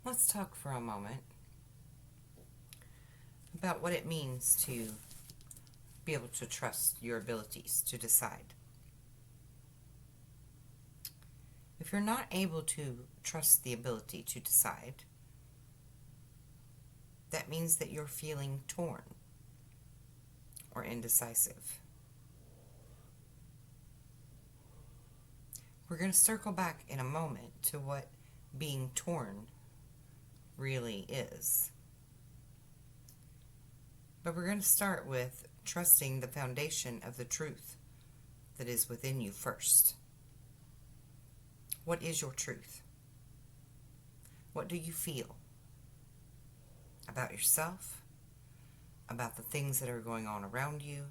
Let's talk for a moment about what it means to be able to trust your abilities to decide. If you're not able to trust the ability to decide, that means that you're feeling torn or indecisive. We're going to circle back in a moment to what being torn really is. But we're going to start with trusting the foundation of the truth that is within you first. What is your truth? What do you feel about yourself, about the things that are going on around you?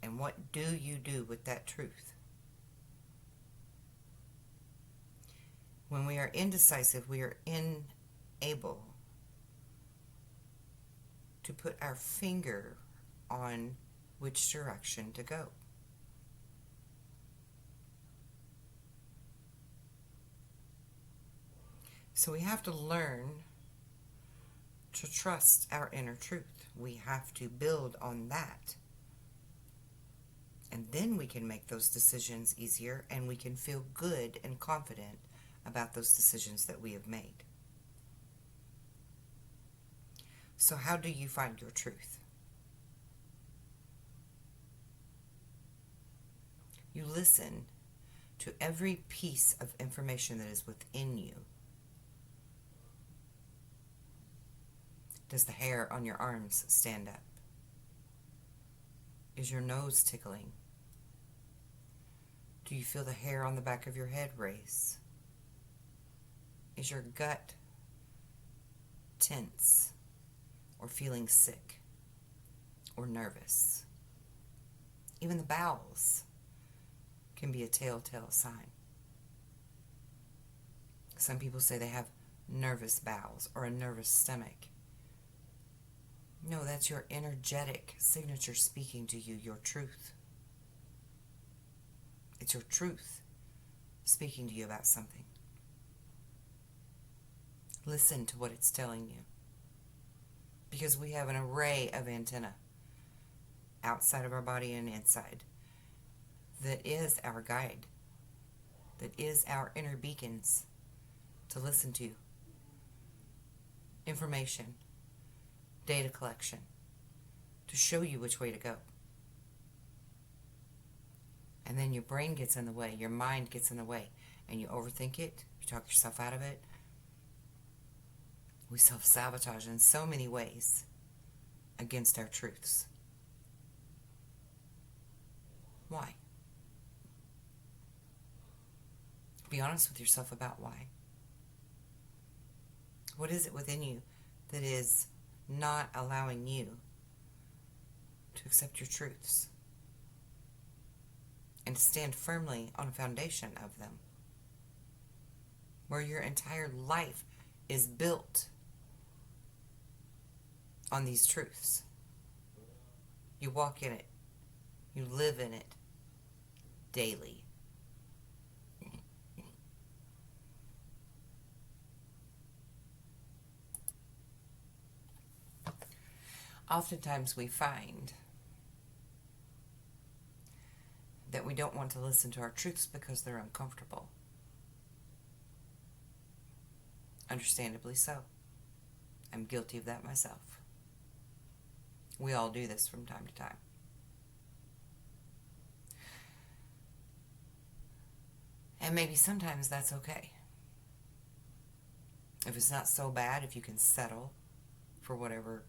And what do you do with that truth? When we are indecisive, we are unable to put our finger on which direction to go. So we have to learn to trust our inner truth. We have to build on that. And then we can make those decisions easier, and we can feel good and confident about those decisions that we have made. So how do you find your truth? You listen to every piece of information that is within you. Does the hair on your arms stand up? Is your nose tickling? Do you feel the hair on the back of your head raise? Is your gut tense or feeling sick or nervous? Even the bowels can be a telltale sign. Some people say they have nervous bowels or a nervous stomach. No, that's your energetic signature speaking to you, your truth. It's your truth speaking to you about something. Listen to what it's telling you. Because we have an array of antennae outside of our body and inside that is our guide, that is our inner beacons to listen to. Information, data collection, to show you which way to go. And then your brain gets in the way, your mind gets in the way, and you overthink it, you talk yourself out of it. We self-sabotage in so many ways against our truths. Why? Be honest with yourself about why. What is it within you that is not allowing you to accept your truths and to stand firmly on a foundation of them, where your entire life is built on these truths? You walk in it, you live in it daily. Oftentimes we find that we don't want to listen to our truths because they're uncomfortable. Understandably so. I'm guilty of that myself. We all do this from time to time. And maybe sometimes that's okay. If it's not so bad, if you can settle for whatever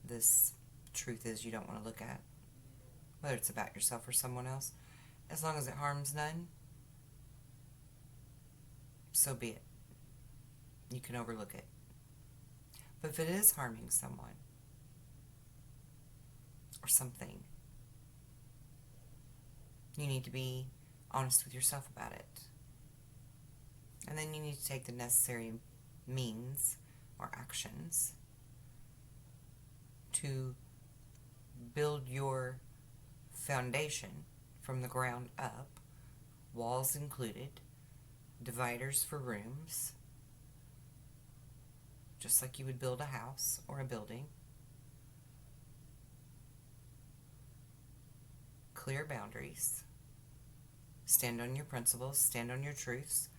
this truth is you don't want to look at, whether it's about yourself or someone else, as long as it harms none, so be it. You can overlook it. But if it is harming someone or something, you need to be honest with yourself about it. And then you need to take the necessary means or actions to build your foundation from the ground up, walls included, dividers for rooms, just like you would build a house or a building. Clear boundaries. Stand on your principles, stand on your truths,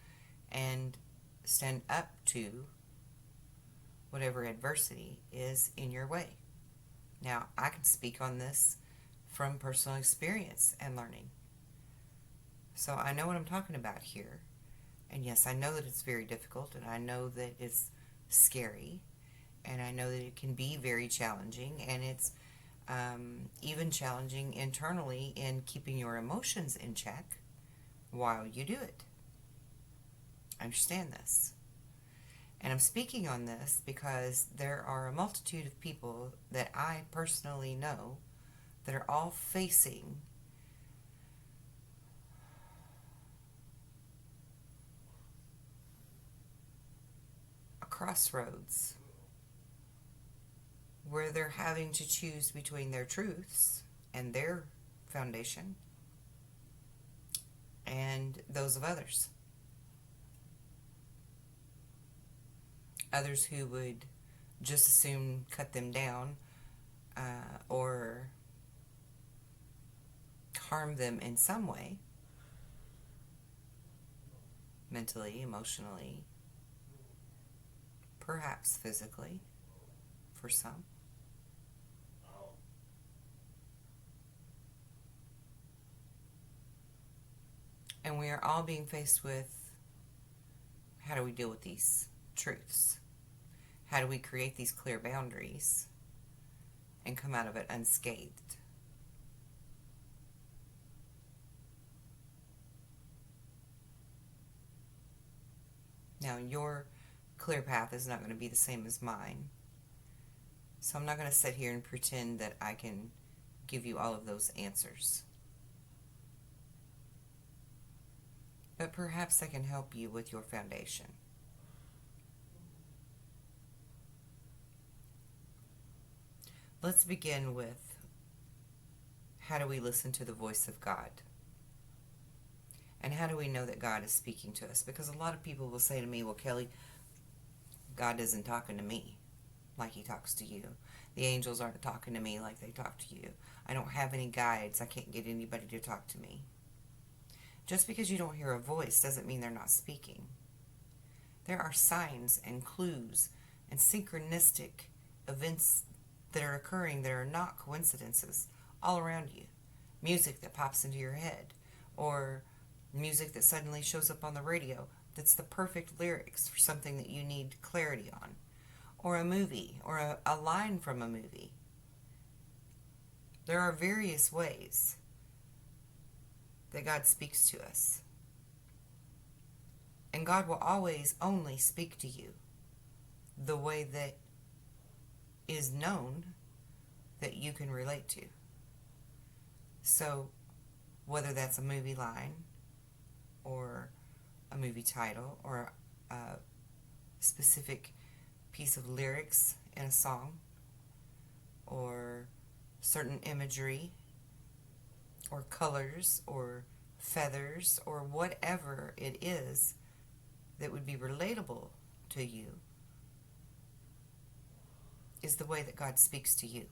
and stand up to whatever adversity is in your way. Now, I can speak on this from personal experience and learning. So I know what I'm talking about here. And yes, I know that it's very difficult, and I know that it's scary, and I know that it can be very challenging, and it's even challenging internally in keeping your emotions in check while you do it. I understand this. And I'm speaking on this because there are a multitude of people that I personally know that are all facing a crossroads where they're having to choose between their truths and their foundation and those of others. Others who would just as soon cut them down or harm them in some way, mentally, emotionally, perhaps physically, for some. And we are all being faced with, how do we deal with these truths? How do we create these clear boundaries and come out of it unscathed? Now, your clear path is not going to be the same as mine. So I'm not going to sit here and pretend that I can give you all of those answers. But perhaps I can help you with your foundation. Let's begin with, how do we listen to the voice of God? And how do we know that God is speaking to us? Because a lot of people will say to me, well, Kelly, God isn't talking to me like he talks to you. The angels aren't talking to me like they talk to you. I don't have any guides. I can't get anybody to talk to me. Just because you don't hear a voice doesn't mean they're not speaking. There are signs and clues and synchronistic events that are occurring that are not coincidences all around you. Music that pops into your head, or music that suddenly shows up on the radio that's the perfect lyrics for something that you need clarity on, or a movie, or a line from a movie. There are various ways that God speaks to us. And God will always only speak to you the way that is known that you can relate to. So, whether that's a movie line, or a movie title, or a specific piece of lyrics in a song, or certain imagery, or colors, or feathers, or whatever it is that would be relatable to you, is the way that God speaks to you,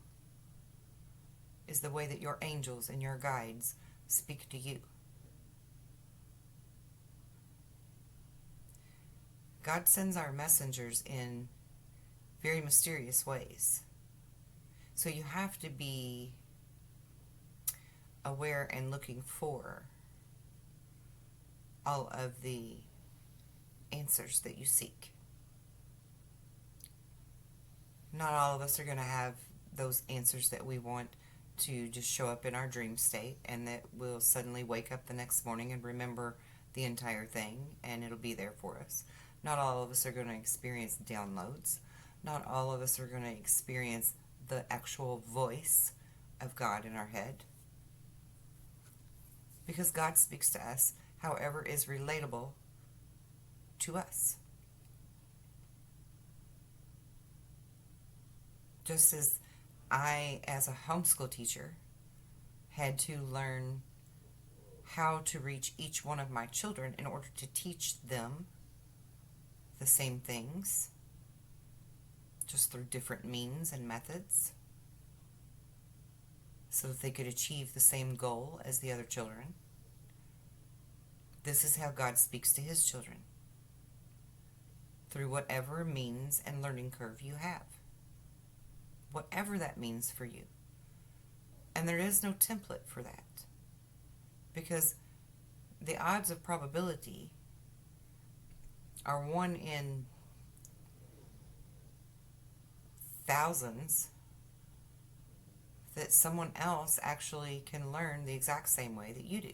is the way that your angels and your guides speak to you. God sends our messengers in very mysterious ways. So you have to be aware and looking for all of the answers that you seek. Not all of us are going to have those answers that we want to just show up in our dream state, and that we'll suddenly wake up the next morning and remember the entire thing, and it'll be there for us. Not all of us are going to experience downloads. Not all of us are going to experience the actual voice of God in our head. Because God speaks to us however is relatable to us. Just as I, as a homeschool teacher, had to learn how to reach each one of my children in order to teach them the same things, just through different means and methods, so that they could achieve the same goal as the other children. This is how God speaks to his children, through whatever means and learning curve you have, whatever that means for you. And there is no template for that, because the odds of probability are 1 in thousands that someone else actually can learn the exact same way that you do.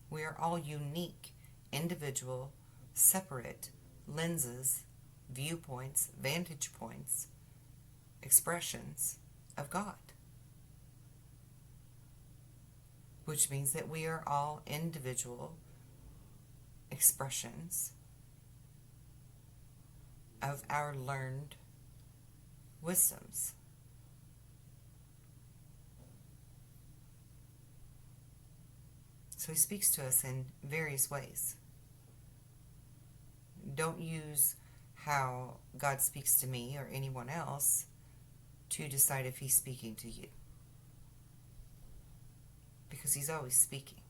We are all unique, individual, separate lenses, viewpoints, vantage points, expressions of God. Which means that we are all individual expressions of our learned wisdoms. So he speaks to us in various ways. Don't use how God speaks to me or anyone else to decide if he's speaking to you, because he's always speaking.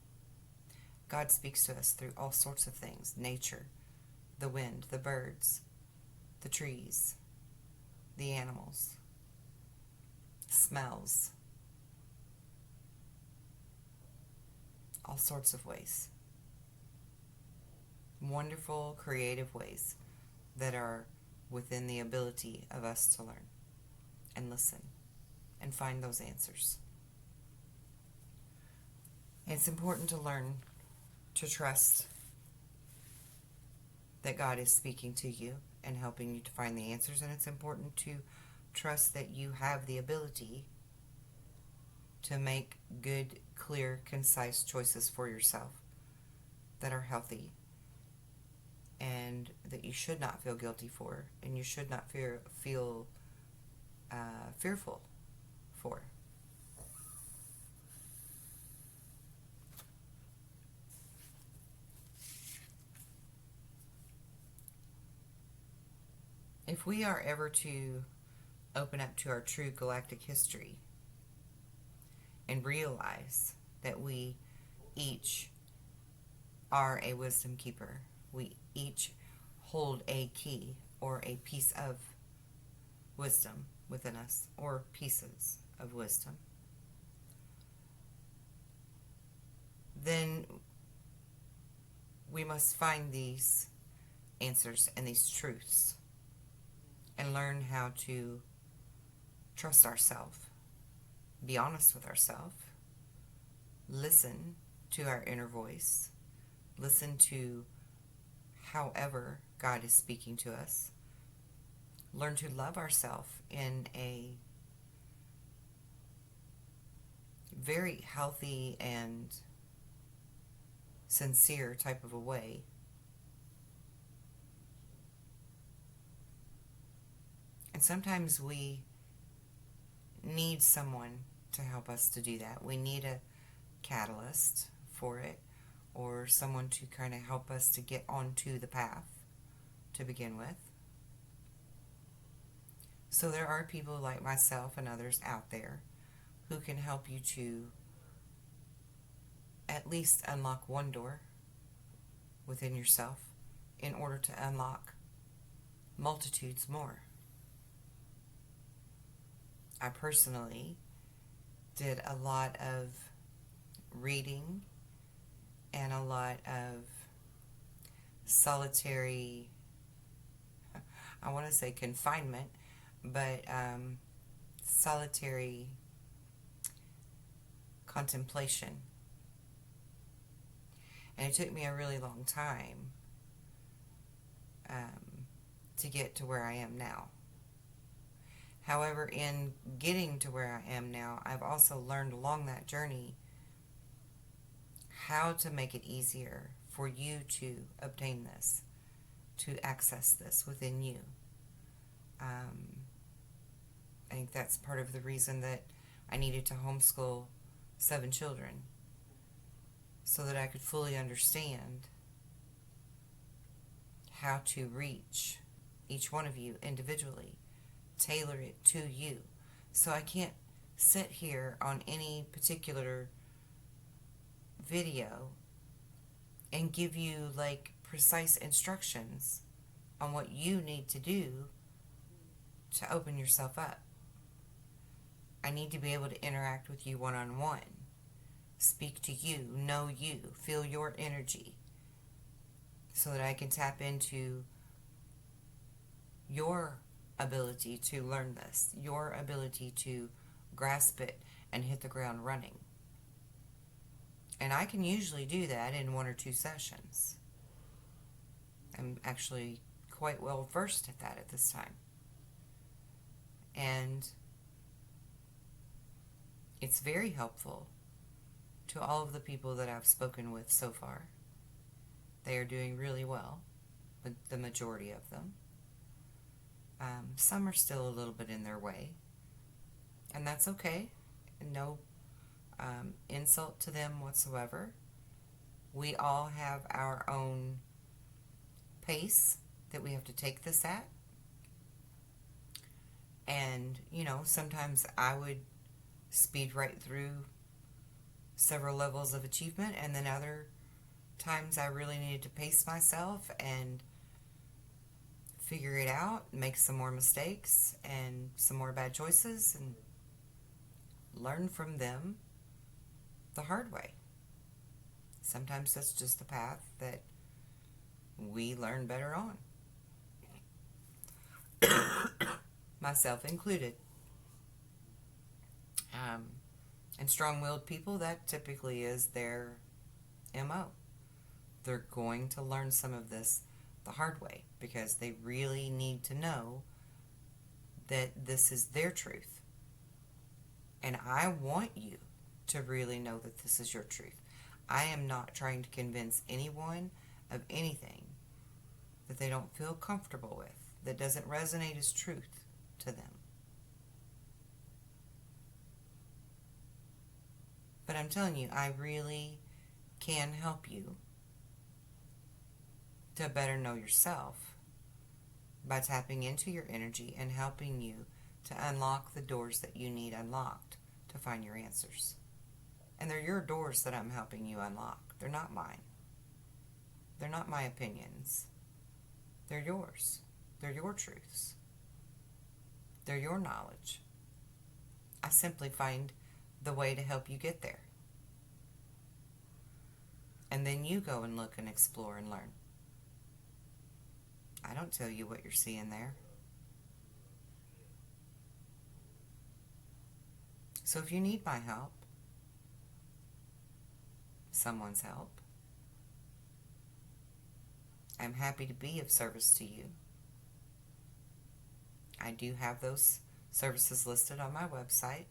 God speaks to us through all sorts of things: nature, the wind, the birds, the trees, the animals, smells, all sorts of ways. Wonderful, creative ways that are within the ability of us to learn and listen and find those answers. It's important to learn to trust that God is speaking to you and helping you to find the answers, and it's important to trust that you have the ability to make good, clear, concise choices for yourself that are healthy and that you should not feel guilty for, and you should not feel fearful for. If we are ever to open up to our true galactic history and realize that we each are a wisdom keeper, we each hold a key or a piece of wisdom within us, or pieces of wisdom, then we must find these answers and these truths and learn how to trust ourselves, be honest with ourselves, listen to our inner voice, listen to however God is speaking to us, learn to love ourselves in a very healthy and sincere type of a way. And sometimes we need someone to help us to do that. We need a catalyst for it, or someone to kind of help us to get onto the path to begin with. So there are people like myself and others out there who can help you to at least unlock one door within yourself in order to unlock multitudes more. I personally did a lot of reading and a lot of solitary, I want to say confinement, but solitary contemplation. And it took me a really long time to get to where I am now. However, in getting to where I am now, I've also learned along that journey how to make it easier for you to obtain this, to access this within you. I think that's part of the reason that I needed to homeschool 7 children, so that I could fully understand how to reach each one of you individually, tailor it to you. So I can't sit here on any particular video and give you like precise instructions on what you need to do to open yourself up. I need to be able to interact with you one-on-one, speak to you, know you, feel your energy, so that I can tap into your ability to learn this, your ability to grasp it and hit the ground running. And I can usually do that in 1 or 2 sessions. I'm actually quite well versed at that at this time. And it's very helpful to all of the people that I've spoken with so far. They are doing really well, with the majority of them. Some are still a little bit in their way, and that's okay. No insult to them whatsoever. We all have our own pace that we have to take this at. And, sometimes I would speed right through several levels of achievement, and then other times I really needed to pace myself and figure it out, make some more mistakes and some more bad choices, and learn from them the hard way. Sometimes that's just the path that we learn better on. Myself included. And strong-willed people, that typically is their MO. They're going to learn some of this the hard way because they really need to know that this is their truth. And I want you to really know that this is your truth. I am not trying to convince anyone of anything that they don't feel comfortable with, that doesn't resonate as truth to them. But I'm telling you, I really can help you to better know yourself by tapping into your energy and helping you to unlock the doors that you need unlocked to find your answers. And they're your doors that I'm helping you unlock. They're not mine. They're not my opinions. They're yours. They're your truths. They're your knowledge. I simply find the way to help you get there. And then you go and look and explore and learn. I don't tell you what you're seeing there. So if you need my help, someone's help, I'm happy to be of service to you. I do have those services listed on my website.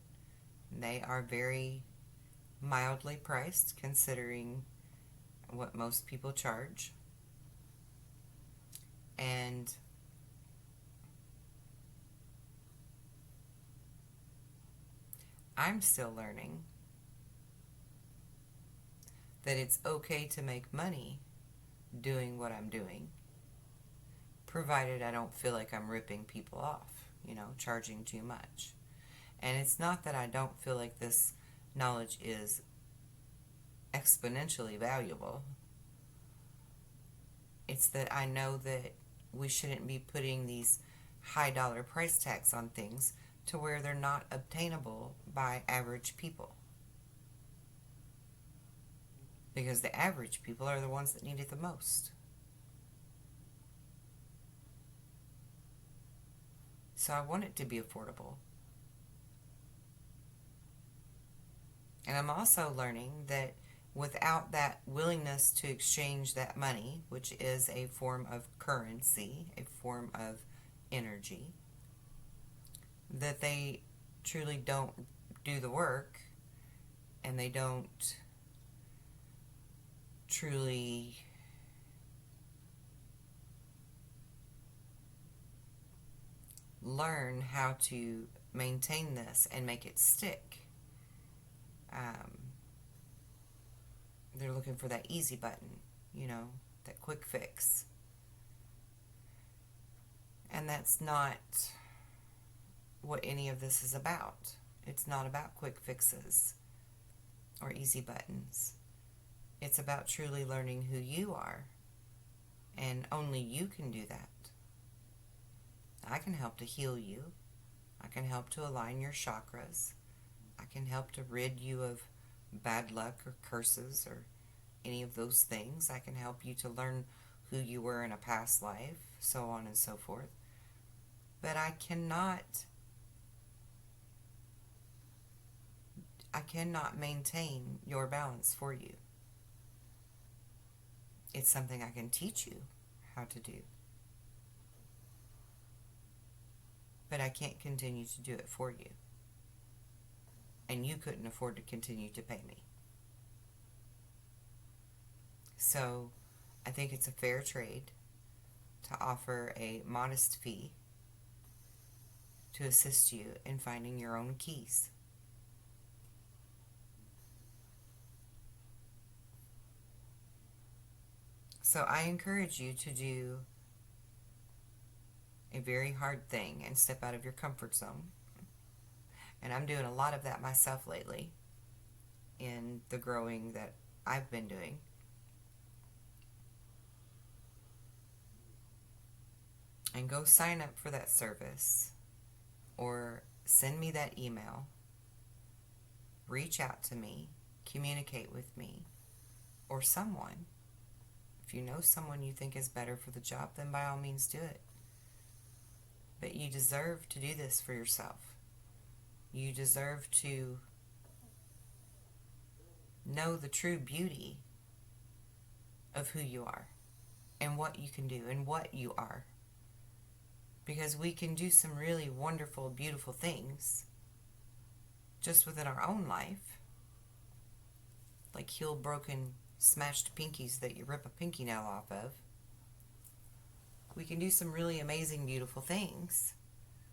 They are very mildly priced considering what most people charge. And I'm still learning that it's okay to make money doing what I'm doing, provided I don't feel like I'm ripping people off, charging too much. And it's not that I don't feel like this knowledge is exponentially valuable. It's that I know that we shouldn't be putting these high dollar price tags on things to where they're not obtainable by average people. Because the average people are the ones that need it the most. So I want it to be affordable. And I'm also learning that without that willingness to exchange that money, which is a form of currency, a form of energy, that they truly don't do the work and they don't truly learn how to maintain this and make it stick. They're looking for that easy button, that quick fix. And that's not what any of this is about. It's not about quick fixes or easy buttons. It's about truly learning who you are, and only you can do that. I can help to heal you. I can help to align your chakras. I can help to rid you of bad luck or curses or any of those things. I can help you to learn who you were in a past life, so on and so forth. But I cannot maintain your balance for you. It's something I can teach you how to do. But I can't continue to do it for you. And you couldn't afford to continue to pay me. So I think it's a fair trade to offer a modest fee to assist you in finding your own keys. So I encourage you to do a very hard thing and step out of your comfort zone. And I'm doing a lot of that myself lately in the growing that I've been doing. And go sign up for that service or send me that email. Reach out to me, communicate with me, or someone. If you know someone you think is better for the job, then by all means do it. But you deserve to do this for yourself. You deserve to know the true beauty of who you are and what you can do and what you are. Because we can do some really wonderful, beautiful things just within our own life. Like heal broken, smashed pinkies that you rip a pinky nail off of. We can do some really amazing, beautiful things.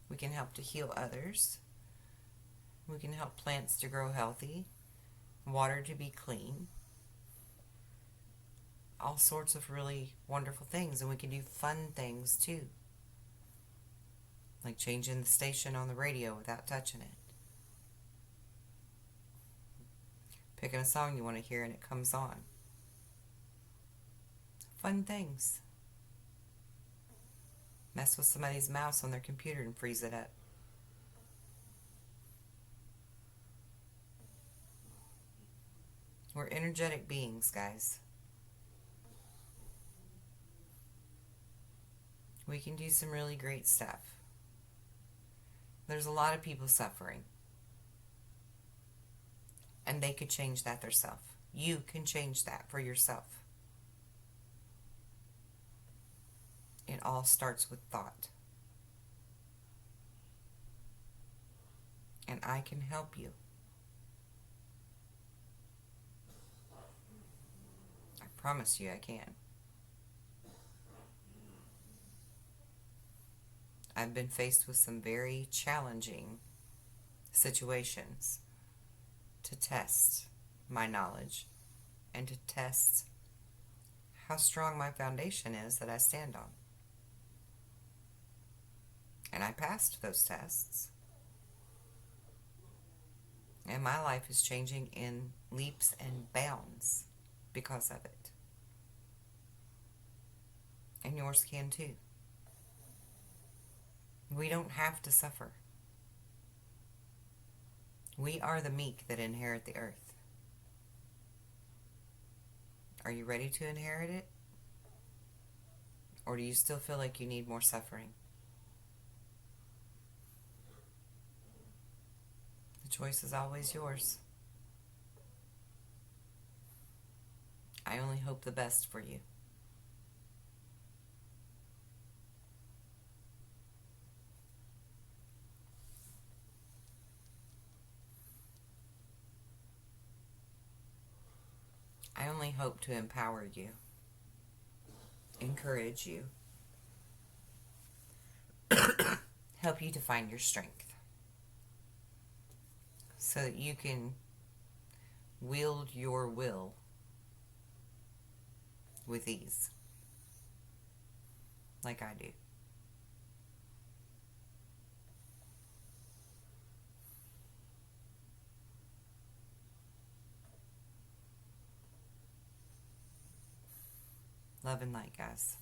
We can help to heal others. We can help plants to grow healthy, water to be clean. All sorts of really wonderful things. And we can do fun things too. Like changing the station on the radio without touching it. Picking a song you want to hear and it comes on. Fun things. Mess with somebody's mouse on their computer and freeze it up. We're energetic beings, guys. We can do some really great stuff. There's a lot of people suffering. And they could change that themselves. You can change that for yourself. It all starts with thought. And I can help you. I promise you I can. I've been faced with some very challenging situations to test my knowledge and to test how strong my foundation is that I stand on. And I passed those tests. And my life is changing in leaps and bounds because of it. And yours can too. We don't have to suffer. We are the meek that inherit the earth. Are you ready to inherit it? Or do you still feel like you need more suffering? The choice is always yours. I only hope the best for you. I only hope to empower you, encourage you, help you to find your strength so that you can wield your will with ease, like I do. Love and light, guys.